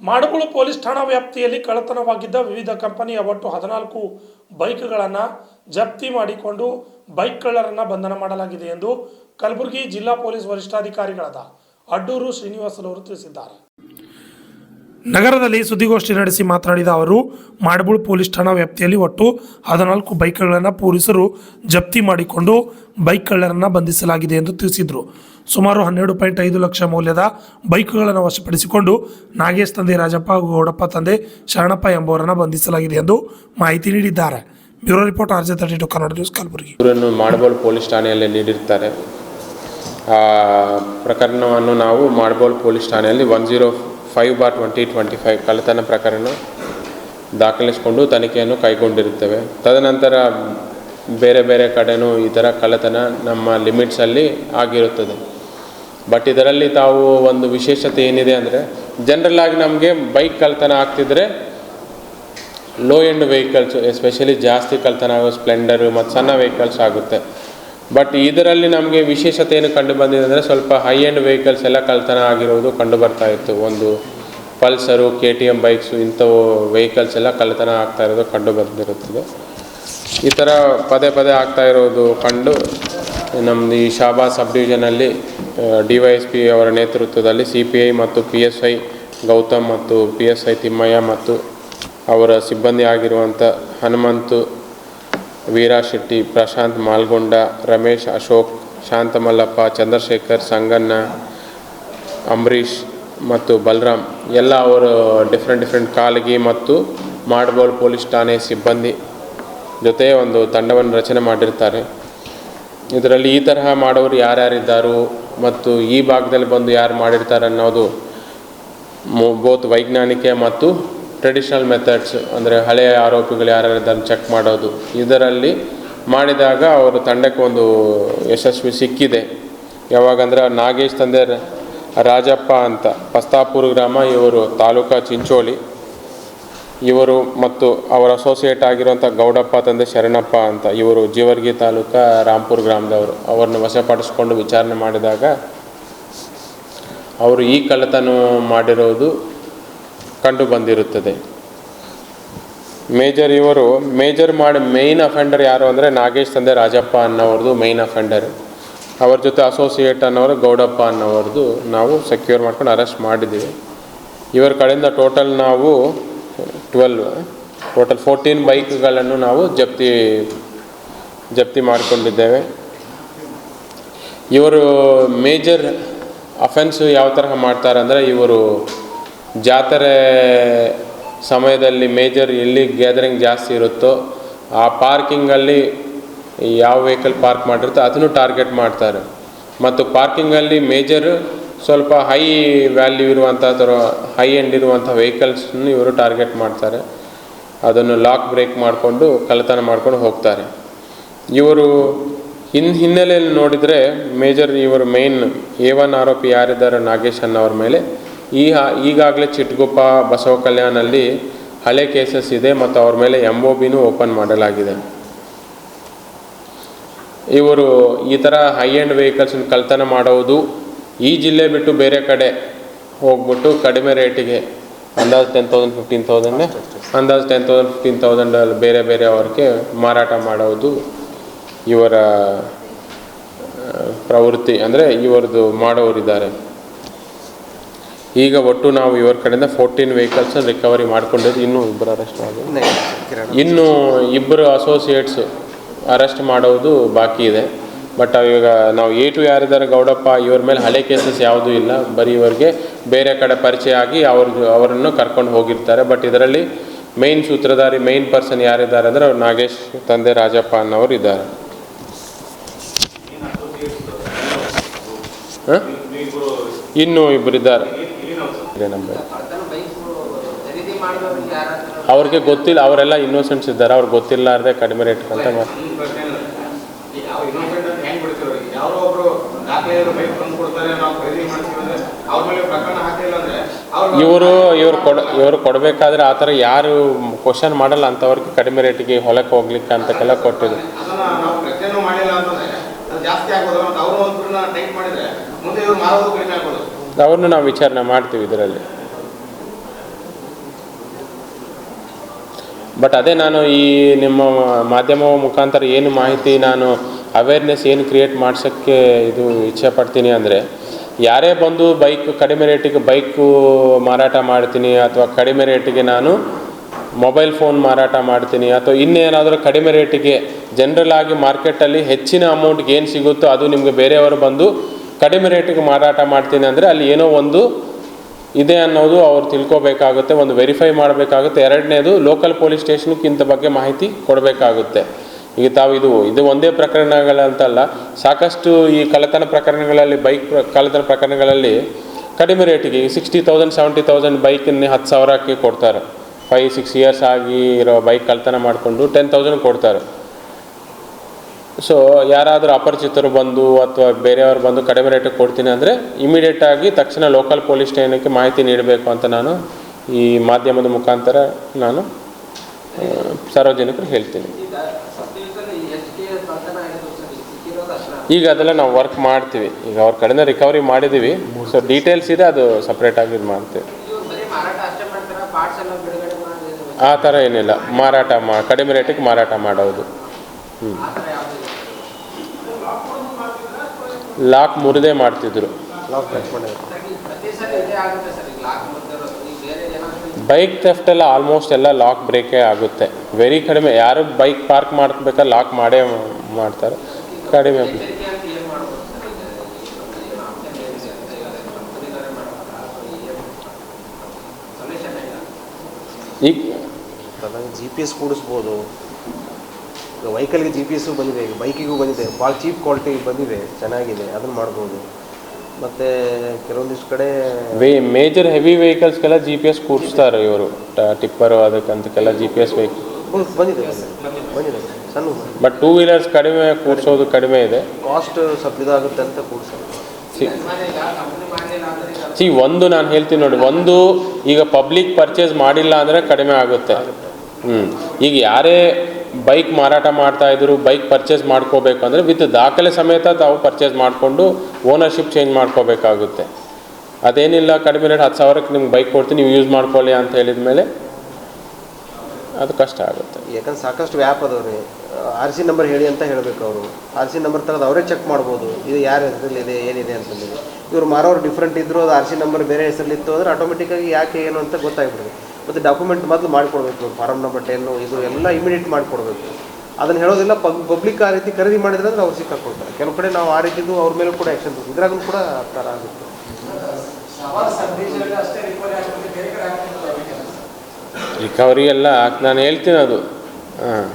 ಮಾಡಬೂಳು police ಠಾಣಾ ವ್ಯಾಪ್ತಿಯಲ್ಲಿ ಕಳ್ಳತನವಾಗಿದ್ದ ವಿವಿಧ ಕಂಪನಿಯ ಒಟ್ಟು 14 ಬೈಕ್ಗಳನ್ನು ಜಪ್ತಿ ಮಾಡಿಕೊಂಡು ಬೈಕ್ ಕಳ್ಳರನ್ನು ಬಂಧನ ಮಾಡಲಾಗಿದೆ ಎಂದು ಕಲಬುರಗಿ ಜಿಲ್ಲಾ ಪೊಲೀಸ್ ವರಿಷ್ಠಾಧಿಕಾರಿಗಳಾದ ಅಡ್ಡೂರು ಶ್ರೀನಿವಾಸರವರು ತಿಳಿಸಿದ್ದಾರೆ. ನಗರದಲ್ಲಿ ಸುದ್ದಿಗೋಷ್ಠಿ ನಡೆಸಿ ಮಾತನಾಡಿದ ಅವರು, ಮಾಡಬೂಳು ಪೊಲೀಸ್ ಠಾಣಾ ವ್ಯಾಪ್ತಿಯಲ್ಲಿ ಒಟ್ಟು 14 ಬೈಕ್ಗಳನ್ನು ಪೊಲೀಸರು ಜಪ್ತಿ ಮಾಡಿಕೊಂಡು ಬೈಕ್ ಕಳ್ಳರನ್ನು ಬಂಧಿಸಲಾಗಿದೆ ಎಂದು ತಿಳಿಸಿದರು. ಸುಮಾರು 12.5 ಲಕ್ಷ ಮೌಲ್ಯದ ಬೈಕ್ಗಳನ್ನು ವಶಪಡಿಸಿಕೊಂಡು ನಾಗೇಶ್ ತಂದೆ ರಾಜಪ್ಪ ಹಾಗೂ ಗೌಡಪ್ಪ ತಂದೆ ಶರಣಪ್ಪ ಎಂಬುವರನ್ನು ಬಂಧಿಸಲಾಗಿದೆ ಎಂದು ಮಾಹಿತಿ ನೀಡಿದ್ದಾರೆ. Bureau report RJ32 Kannada news Kalaburagi. Madbool police ಠಾಣೆಯಲ್ಲಿ ನೀಡಿರ್ತಾರೆ. ಆ ಪ್ರಕರಣವನ್ನು ನಾವು ಮಾಡಬೂಳು ಪೊಲೀಸ್ ಠಾಣೆಯಲ್ಲಿ 105/2025 ಕಳ್ಳತನ ಪ್ರಕರಣ ದಾಖಲಿಸಿಕೊಂಡು ತನಿಖೆಯನ್ನು ಕೈಗೊಂಡಿರುತ್ತೇವೆ. ತದನಂತರ ಬೇರೆ ಬೇರೆ ಕಡೆನೂ ಈ ಥರ ಕಳ್ಳತನ ನಮ್ಮ ಲಿಮಿಟ್ಸಲ್ಲಿ ಆಗಿರುತ್ತದೆ. ಬಟ್ ಇದರಲ್ಲಿ ತಾವು ಒಂದು ವಿಶೇಷತೆ ಏನಿದೆ ಅಂದರೆ, ಜನರಲ್ ಆಗಿ ನಮಗೆ ಬೈಕ್ ಕಳ್ಳತನ ಆಗ್ತಿದ್ರೆ ಲೋ ಎಂಡ್ ವೆಹಿಕಲ್ಸು ಎಸ್ಪೆಷಲಿ ಜಾಸ್ತಿ ಕಳ್ಳತನ ಆಗೋ ಸ್ಪ್ಲೆಂಡರು ಮತ್ತು ಸಣ್ಣ ವೆಹಿಕಲ್ಸ್ ಆಗುತ್ತೆ. ಬಟ್ ಇದರಲ್ಲಿ ನಮಗೆ ವಿಶೇಷತೆ ಏನು ಕಂಡು ಬಂದಿದೆ ಅಂದರೆ, ಸ್ವಲ್ಪ ಹೈ ಎಂಡ್ ವೆಹಿಕಲ್ಸ್ ಎಲ್ಲ ಕಳ್ಳತನ ಆಗಿರೋದು ಕಂಡು ಬರ್ತಾ ಇತ್ತು. ಒಂದು ಪಲ್ಸರು, KTM ಬೈಕ್ಸು, ಇಂಥವು ವೆಹಿಕಲ್ಸ್ ಎಲ್ಲ ಕಳ್ಳತನ ಆಗ್ತಾ ಇರೋದು ಕಂಡು ಬಂದಿರುತ್ತದೆ. ಈ ಥರ ಪದೇ ಪದೇ ಆಗ್ತಾ ಇರೋದು ಕಂಡು ನಮ್ಮದು ಈ ಶಾಬಾದ್ ಸಬ್ ಡಿವಿಷನಲ್ಲಿ DYSP ಅವರ ನೇತೃತ್ವದಲ್ಲಿ CPI ಮತ್ತು PSI ಗೌತಮ್ ಮತ್ತು PSI ತಿಮ್ಮಯ್ಯ ಮತ್ತು ಅವರ ಸಿಬ್ಬಂದಿ ಆಗಿರುವಂಥ ಹನುಮಂತು, ವೀರಾ ಶೆಟ್ಟಿ, ಪ್ರಶಾಂತ್ ಮಾಲ್ಗೊಂಡ, ರಮೇಶ್, ಅಶೋಕ್, ಶಾಂತಮಲ್ಲಪ್ಪ, ಚಂದ್ರಶೇಖರ್, ಸಂಗಣ್ಣ, ಅಂಬರೀಷ್ ಮತ್ತು ಬಲರಾಮ್ ಎಲ್ಲ ಅವರು ಡಿಫ್ರೆಂಟ್ ಕಾಲಗಿ ಮತ್ತು ಮಾಡಬೂಳು ಪೊಲೀಸ್ ಠಾಣೆ ಸಿಬ್ಬಂದಿ ಜೊತೆ ಒಂದು ತಂಡವನ್ನು ರಚನೆ ಮಾಡಿರ್ತಾರೆ. ಇದರಲ್ಲಿ ಈ ತರಹ ಮಾಡೋರು ಯಾರ್ಯಾರಿದ್ದಾರೋ ಮತ್ತು ಈ ಭಾಗದಲ್ಲಿ ಬಂದು ಯಾರು ಮಾಡಿರ್ತಾರೆ ಅನ್ನೋದು ಬೋತ್ ವೈಜ್ಞಾನಿಕ ಮತ್ತು ಟ್ರೆಡಿಷನಲ್ ಮೆಥಡ್ಸ್, ಅಂದರೆ ಹಳೆಯ ಆರೋಪಿಗಳು ಯಾರ್ಯಾರಿದ್ದಾರೆ ಚೆಕ್ ಮಾಡೋದು. ಇದರಲ್ಲಿ ಮಾಡಿದಾಗ ಅವರು ತಂಡಕ್ಕೆ ಒಂದು ಯಶಸ್ವಿ ಸಿಕ್ಕಿದೆ. ಯಾವಾಗಂದ್ರೆ ನಾಗೇಶ್ ತಂದೆ ರಾಜಪ್ಪ ಅಂತ ಪಸ್ತಾಪುರ ಗ್ರಾಮ, ಇವರು ತಾಲೂಕಾ ಚಿಂಚೋಳಿ, ಇವರು ಮತ್ತು ಅವರ ಅಸೋಸಿಯೇಟ್ ಆಗಿರುವಂಥ ಗೌಡಪ್ಪ ತಂದೆ ಶರಣಪ್ಪ ಅಂತ, ಇವರು ಜೀವರ್ಗಿ ತಾಲೂಕಾ ರಾಂಪುರ ಗ್ರಾಮದವರು. ಅವ್ರನ್ನ ವಶಪಡಿಸ್ಕೊಂಡು ವಿಚಾರಣೆ ಮಾಡಿದಾಗ ಅವರು ಈ ಕಳ್ಳತನ ಮಾಡಿರೋದು ಕಂಡು ಬಂದಿರುತ್ತದೆ. ಮೇಜರ್ ಮಾಡಿ ಮೇಯ್ನ್ ಅಫೆಂಡರ್ ಯಾರು ಅಂದರೆ ನಾಗೇಶ್ ತಂದೆ ರಾಜಪ್ಪ ಅನ್ನೋರದು ಮೇಯ್ನ್ ಅಫೆಂಡರ್. ಅವ್ರ ಜೊತೆ ಅಸೋಸಿಯೇಟ್ ಅನ್ನೋರು ಗೌಡಪ್ಪ ಅನ್ನೋರದು ನಾವು ಸೆಕ್ಯೂರ್ ಮಾಡ್ಕೊಂಡು ಅರೆಸ್ಟ್ ಮಾಡಿದ್ದೀವಿ. ಇವರ ಕಡೆಯಿಂದ ಟೋಟಲ್ ನಾವು 14 ಬೈಕ್ಗಳನ್ನು ನಾವು ಜಪ್ತಿ ಮಾಡಿಕೊಂಡಿದ್ದೇವೆ. ಇವರು ಮೇಜರ್ ಅಫೆನ್ಸು ಯಾವ ತರಹ ಮಾಡ್ತಾರೆ ಅಂದರೆ, ಇವರು ಜಾತ್ರೆ ಸಮಯದಲ್ಲಿ ಮೇಜರ್ ಎಲ್ಲಿ ಗ್ಯಾದರಿಂಗ್ ಜಾಸ್ತಿ ಇರುತ್ತೋ ಆ ಪಾರ್ಕಿಂಗಲ್ಲಿ ಯಾವ ವೆಹಿಕಲ್ ಪಾರ್ಕ್ ಮಾಡಿರುತ್ತೋ ಅದನ್ನು ಟಾರ್ಗೆಟ್ ಮಾಡ್ತಾರೆ. ಮತ್ತು ಪಾರ್ಕಿಂಗಲ್ಲಿ ಮೇಜರ್ ಸ್ವಲ್ಪ ಹೈ ವ್ಯಾಲ್ಯೂ ಇರುವಂಥ ಥರ ಹೈ ಎಂಡ್ ಇರುವಂಥ ವೆಹಿಕಲ್ಸನ್ನು ಇವರು ಟಾರ್ಗೆಟ್ ಮಾಡ್ತಾರೆ. ಅದನ್ನು ಲಾಕ್ ಬ್ರೇಕ್ ಮಾಡಿಕೊಂಡು ಕಳ್ಳತನ ಮಾಡ್ಕೊಂಡು ಹೋಗ್ತಾರೆ. ಇವರು ಹಿನ್ನೆಲೆಯಲ್ಲಿ ನೋಡಿದರೆ ಮೇಜರ್ ಇವರು ಮೇನ್ A1 ಆರೋಪಿ ಯಾರಿದ್ದಾರೆ ನಾಗೇಶ್ ಅನ್ನೋರ ಮೇಲೆ ಈಗಾಗಲೇ ಚಿಟ್ಗುಪ್ಪ, ಬಸವ ಕಲ್ಯಾಣಲ್ಲಿ ಹಳೆ ಕೇಸಸ್ ಇದೆ ಮತ್ತು ಅವ್ರ ಮೇಲೆ MOBನೂ ಓಪನ್ ಮಾಡಲಾಗಿದೆ. ಇವರು ಈ ಥರ ಹೈ ಎಂಡ್ ವೆಹಿಕಲ್ಸನ್ನು ಕಳ್ಳತನ ಮಾಡೋದು ಈ ಜಿಲ್ಲೆ ಬಿಟ್ಟು ಬೇರೆ ಕಡೆ ಹೋಗ್ಬಿಟ್ಟು ಕಡಿಮೆ ರೇಟಿಗೆ ಅಂದಾಜು 10,000 15,000 ಅಂದಾಜು 10,000 15,000 ಬೇರೆ ಅವ್ರಿಗೆ ಮಾರಾಟ ಮಾಡೋದು ಇವರ ಪ್ರವೃತ್ತಿ, ಅಂದರೆ ಇವರದು ಮಾಡೋರಿದ್ದಾರೆ. ಈಗ ಒಟ್ಟು ನಾವು ಇವರ ಕಡೆಯಿಂದ 14 ವೆಹಿಕಲ್ಸನ್ನು ರಿಕವರಿ ಮಾಡ್ಕೊಂಡಿದ್ದು. ಇನ್ನೂ ಇಬ್ಬರು ಅರೆಸ್ಟ್ ಆಗಿದೆ. ಇನ್ನೂ ಇಬ್ಬರು ಅಸೋಸಿಯೇಟ್ಸು ಅರೆಸ್ಟ್ ಮಾಡೋದು ಬಾಕಿ ಇದೆ. ಬಟ್ ಇವಾಗ ನಾವು A2 ಯಾರಿದ್ದಾರೆ ಗೌಡಪ್ಪ, ಇವ್ರ ಮೇಲೆ ಹಳೆ ಕೇಸಸ್ ಯಾವುದೂ ಇಲ್ಲ. ಬರೀ ಇವರಿಗೆ ಬೇರೆ ಕಡೆ ಪರಿಚಯ ಆಗಿ ಅವರನ್ನು ಕರ್ಕೊಂಡು ಹೋಗಿರ್ತಾರೆ. ಬಟ್ ಇದರಲ್ಲಿ ಮೇಯ್ನ್ ಸೂತ್ರಧಾರಿ ಮೇಯ್ನ್ ಪರ್ಸನ್ ಯಾರಿದ್ದಾರೆ ಅಂದರೆ ಅವ್ರು ನಾಗೇಶ್ ತಂದೆ ರಾಜಪ್ಪ ಅನ್ನೋರು ಇದ್ದಾರೆ. ಇನ್ನೂ ಇಬ್ಬರಿದ್ದಾರೆ. ಅವ್ರಿಗೆ ಗೊತ್ತಿಲ್ಲ, ಅವರೆಲ್ಲ ಇನ್ನೋಸೆಂಟ್ಸ್ ಇದ್ದಾರೆ. ಅವ್ರಿಗೆ ಗೊತ್ತಿಲ್ಲಾರ್ದೆ ಕಡಿಮೆ ರೇಟ್ ಅಂತ ಇವರು ಕೊಡಬೇಕಾದ್ರೆ ಆ ಥರ ಯಾರು ಕ್ವಶನ್ ಮಾಡಲ್ಲ ಅಂಥವ್ರಿಗೆ ಕಡಿಮೆ ರೇಟಿಗೆ ಹೊಲಕ್ಕೆ ಹೋಗ್ಲಿಕ್ಕೆ ಅಂತಕ್ಕೆಲ್ಲ ಕೊಟ್ಟಿದ್ರು. ಅವ್ರನ್ನ ನಾವು ವಿಚಾರಣೆ ಮಾಡ್ತೀವಿ ಇದರಲ್ಲಿ. ಬಟ್ ಅದೇ ನಾನು ಈ ನಿಮ್ಮ ಮಾಧ್ಯಮ ಮುಖಾಂತರ ಏನು ಮಾಹಿತಿ ನಾನು ಅವೇರ್ನೆಸ್ ಏನು ಕ್ರಿಯೇಟ್ ಮಾಡ್ಸೋಕ್ಕೆ ಇದು ಇಚ್ಛೆ ಪಡ್ತೀನಿ ಅಂದರೆ, ಯಾರೇ ಬಂದು ಬೈಕ್ ಕಡಿಮೆ ರೇಟಿಗೆ ಬೈಕು ಮಾರಾಟ ಮಾಡ್ತೀನಿ ಅಥವಾ ಕಡಿಮೆ ರೇಟಿಗೆ ನಾನು ಮೊಬೈಲ್ ಫೋನ್ ಮಾರಾಟ ಮಾಡ್ತೀನಿ ಅಥವಾ ಇನ್ನೇನಾದರೂ ಕಡಿಮೆ ರೇಟಿಗೆ ಜನರಲ್ ಆಗಿ ಮಾರ್ಕೆಟಲ್ಲಿ ಹೆಚ್ಚಿನ ಅಮೌಂಟ್ಗೆ ಏನು ಸಿಗುತ್ತೋ ಅದು ನಿಮಗೆ ಬೇರೆಯವರು ಬಂದು ಕಡಿಮೆ ರೇಟಿಗೆ ಮಾರಾಟ ಮಾಡ್ತೀನಿ ಅಂದರೆ ಅಲ್ಲಿ ಏನೋ ಒಂದು ಇದೆ ಅನ್ನೋದು ಅವ್ರು ತಿಳ್ಕೊಬೇಕಾಗುತ್ತೆ, ಒಂದು ವೆರಿಫೈ ಮಾಡಬೇಕಾಗುತ್ತೆ. ಎರಡನೇದು ಲೋಕಲ್ ಪೊಲೀಸ್ ಸ್ಟೇಷನ್ಗೆ ಇಂಥ ಬಗ್ಗೆ ಮಾಹಿತಿ ಕೊಡಬೇಕಾಗುತ್ತೆ. ಈಗ ತಾವು ಇದು ಒಂದೇ ಪ್ರಕರಣಗಳಂತಲ್ಲ, ಸಾಕಷ್ಟು ಈ ಕಳ್ಳತನ ಪ್ರಕರಣಗಳಲ್ಲಿ ಕಳ್ಳತನ ಪ್ರಕರಣಗಳಲ್ಲಿ ಕಡಿಮೆ ರೇಟಿಗೆ 60,000 70,000 ಬೈಕನ್ನೇ 10,000ಕ್ಕೆ ಕೊಡ್ತಾರೆ. 5-6 ಇಯರ್ಸ್ ಆಗಿ ಇರೋ ಬೈಕ್ ಕಳ್ಳತನ ಮಾಡಿಕೊಂಡು 10,000 ಕೊಡ್ತಾರೆ. ಸೊ ಯಾರಾದರೂ ಅಪರಿಚಿತರು ಬಂದು ಅಥವಾ ಬೇರೆಯವರು ಬಂದು ಕಡಿಮೆ ರೇಟಿಗೆ ಕೊಡ್ತೀನಿ ಅಂದರೆ ಇಮಿಡಿಯೇಟಾಗಿ ತಕ್ಷಣ ಲೋಕಲ್ ಪೊಲೀಸ್ ಸ್ಟೇಷನ್ಗೆ ಮಾಹಿತಿ ನೀಡಬೇಕು ಅಂತ ನಾನು ಈ ಮಾಧ್ಯಮದ ಮುಖಾಂತರ ನಾನು ಸಾರ್ವಜನಿಕರು ಹೇಳ್ತೀನಿ. ಈಗ ಅದೆಲ್ಲ ನಾವು ವರ್ಕ್ ಮಾಡ್ತೀವಿ, ಈಗ ಅವ್ರ ಕಡೆಯಿಂದ ರಿಕವರಿ ಮಾಡಿದ್ದೀವಿ. ಸೊ ಡೀಟೇಲ್ಸ್ ಇದೆ, ಅದು ಸಪ್ರೇಟಾಗಿ ಇದು ಮಾಡ್ತೀವಿ. ಆ ಥರ ಏನಿಲ್ಲ, ಕಡಿಮೆ ರೇಟಿಗೆ ಮಾರಾಟ ಮಾಡೋದು. ಲಾಕ್ ಮುರಿದೇ ಮಾಡ್ತಿದ್ರು. ಬೈಕ್ ಥೆಫ್ಟೆಲ್ಲ ಆಲ್ಮೋಸ್ಟ್ ಎಲ್ಲ ಲಾಕ್ ಬ್ರೇಕೇ ಆಗುತ್ತೆ. ವೆರಿ ಕಡಿಮೆ, ಯಾರು ಬೈಕ್ ಪಾರ್ಕ್ ಮಾಡ್ಬೇಕಾದ್ರೆ ಲಾಕ್ ಮಾಡೇ ಮಾಡ್ತಾರೆ. ಕಡಿಮೆ ಈಗ GPS ಕೂಡಿಸ್ಬೋದು. ಈಗ ವೆಹಿಕಲ್ಗೆ GPS ಬಂದಿದೆ, ಈಗ ಬೈಕಿಗೂ ಬಂದಿದೆ, ಭಾಳ ಚೀಪ್ ಕ್ವಾಲಿಟಿ ಬಂದಿದೆ, ಚೆನ್ನಾಗಿದೆ, ಅದನ್ನು ಮಾಡ್ಬೋದು. ಮತ್ತು ಕೆಲವೊಂದಿಷ್ಟು ಕಡೆ ಮೇಜರ್ ಹೆವಿ ವೆಹಿಕಲ್ಸ್ಗೆಲ್ಲ GPS ಕೂರಿಸ್ತಾರೆ ಇವರು, ಟಿಪ್ಪರು ಅದಕ್ಕಂತಕ್ಕೆಲ್ಲ GPS ವೆಹಿಕಲ್ ಬಂದಿದೆ ಸಣ್ಣ. ಬಟ್ 2 ವೀಲರ್ಸ್ ಕಡಿಮೆ ಕೂರಿಸೋದು ಕಡಿಮೆ ಇದೆ, ಕಾಸ್ಟ್ ಸ್ವಲ್ಪ ಇದಾಗುತ್ತೆ ಅಂತ ಕೂರಿಸೋದು. ಒಂದು ನಾನು ಹೇಳ್ತೀನಿ ನೋಡಿ, ಒಂದು ಈಗ ಪಬ್ಲಿಕ್ ಪರ್ಚೇಸ್ ಮಾಡಿಲ್ಲ ಅಂದರೆ ಕಡಿಮೆ ಆಗುತ್ತೆ. ಈಗ ಯಾರೇ ಬೈಕ್ ಮಾರಾಟ ಮಾಡ್ತಾಯಿದ್ರು, ಬೈಕ್ ಪರ್ಚೇಸ್ ಮಾಡ್ಕೋಬೇಕು ಅಂದರೆ ವಿತ್ ದಾಖಲೆ ಸಮೇತ ತಾವು ಪರ್ಚೇಸ್ ಮಾಡಿಕೊಂಡು ಓನರ್ಶಿಪ್ ಚೇಂಜ್ ಮಾಡ್ಕೋಬೇಕಾಗುತ್ತೆ. ಅದೇನಿಲ್ಲ ಕಡಿಮೆ ರೇಟ್ 10,000ಕ್ಕೆ ನಿಮ್ಗೆ ಬೈಕ್ ಕೊಡ್ತೀನಿ, ನೀವು ಯೂಸ್ ಮಾಡ್ಕೊಳ್ಳಿ ಅಂತ ಹೇಳಿದ ಮೇಲೆ ಅದು ಕಷ್ಟ ಆಗುತ್ತೆ. ಯಾಕಂದ್ರೆ ಸಾಕಷ್ಟು ವ್ಯಾಪ್ ಅದಾವ್ರಿ. RC ನಂಬರ್ ಹೇಳಿ ಅಂತ ಹೇಳಬೇಕು ಅವರು. RC ನಂಬರ್ ತೆಗೆದು ಅವರೇ ಚೆಕ್ ಮಾಡ್ಬೋದು, ಇದು ಯಾರ ಹೆಸರಲ್ಲಿದೆ ಏನಿದೆ ಅಂತಂದೇಳಿ. ಇವರು ಮಾರೋರು ಡಿಫ್ರೆಂಟ್ ಇದ್ದರು, ಅದು RC ನಂಬರ್ ಬೇರೆ ಹೆಸರಲ್ಲಿತ್ತು ಅಂದರೆ ಆಟೋಮೆಟಿಕ್ಕಾಗಿ ಯಾಕೆ ಏನು ಅಂತ ಗೊತ್ತಾಗ್ಬಿಡುತ್ತೆ. ಮತ್ತು ಡಾಕ್ಯುಮೆಂಟ್ ಮೊದಲು ಮಾಡಿಕೊಡ್ಬೇಕು, ಫಾರಮ್ ನಂಬರ್ 10 ಇದು ಎಲ್ಲ ಇಮಿಡಿಯೇಟ್ ಮಾಡಿಕೊಡ್ಬೇಕು. ಅದನ್ನು ಹೇಳೋದಿಲ್ಲ. ಪಬ್ಲಿಕ್ ಆ ರೀತಿ ಖರೀದಿ ಮಾಡಿದ್ರೆ ಅಂದ್ರೆ ಅವ್ರು ಸಿಕ್ಕಾಕೊಳ್ತಾರೆ. ಕೆಲವು ಕಡೆ ನಾವು ಆ ರೀತಿದ್ದು ಅವ್ರ ಮೇಲೆ ಕೂಡ ಆ್ಯಕ್ಷನ್ ತಗೋತೀವಿ. ಇದ್ರಾಗೂ ಕೂಡ ಆ ಥರ ಆಗುತ್ತೆ. ರಿಕವರಿ ಎಲ್ಲ ನಾನು ಹೇಳ್ತೀನಿ ಅದು. ಹಾಂ.